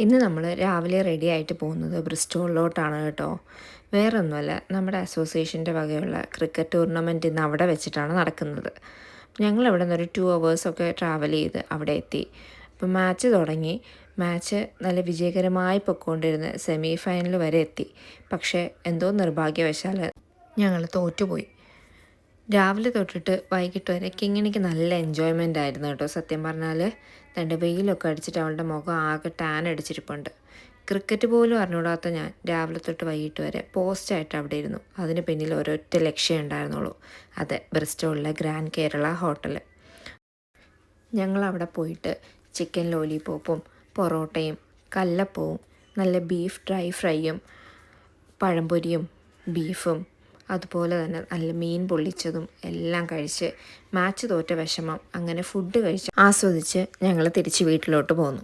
ഇന്ന് നമ്മൾ രാവിലെ റെഡി ആയിട്ട് പോകുന്നത് ബ്രിസ്റ്റോളിലോട്ടാണ് കേട്ടോ. വേറെ ഒന്നുമല്ല, നമ്മുടെ അസോസിയേഷൻ്റെ വകയുള്ള ക്രിക്കറ്റ് ടൂർണമെൻറ്റ് ഇന്ന് അവിടെ വെച്ചിട്ടാണ് നടക്കുന്നത്. ഞങ്ങൾ അവിടെ നിന്ന് ഒരു 2 hours ട്രാവൽ ചെയ്ത് അവിടെ എത്തി. അപ്പോൾ മാച്ച് തുടങ്ങി. മാച്ച് നല്ല വിജയകരമായി പൊയ്ക്കൊണ്ടിരുന്ന് സെമി ഫൈനൽ വരെ എത്തി. പക്ഷേ എന്തോ നിർഭാഗ്യവശാൽ ഞങ്ങൾ തോറ്റുപോയി. രാവിലെ തൊട്ടിട്ട് വൈകിട്ട് വരെ കിങ്ങിണിക്ക് നല്ല എൻജോയ്മെൻ്റ് ആയിരുന്നു കേട്ടോ. സത്യം പറഞ്ഞാൽ തൻ്റെ വെയിലൊക്കെ അടിച്ചിട്ട് അവളുടെ മുഖം ആകെ ടാൻ അടിച്ചിരിപ്പുണ്ട്. ക്രിക്കറ്റ് പോലും അറിഞ്ഞുകൂടാത്ത ഞാൻ രാവിലെ തൊട്ട് വൈകിട്ട് വരെ പോസ്റ്റായിട്ട് അവിടെ ഇരുന്നു. അതിന് പിന്നിൽ ഒരൊറ്റ ലക്ഷ്യം ഉണ്ടായിരുന്നുള്ളൂ. അതെ, ബ്രിസ്റ്റോളിലെ ഗ്രാൻഡ് കേരള ഹോട്ടൽ. ഞങ്ങളവിടെ പോയിട്ട് ചിക്കൻ ലോലിപോപ്പും പൊറോട്ടയും കല്ലപ്പവും നല്ല ബീഫ് ഡ്രൈ ഫ്രൈയും പഴംപൊരിയും ബീഫും അതുപോലെ തന്നെ നല്ല മീൻ പൊള്ളിച്ചതും എല്ലാം കഴിച്ച് മാച്ച് തോറ്റ വിഷമം അങ്ങനെ ഫുഡ് കഴിച്ച് ആസ്വദിച്ച് ഞങ്ങൾ തിരിച്ച് വീട്ടിലോട്ട് പോന്നു.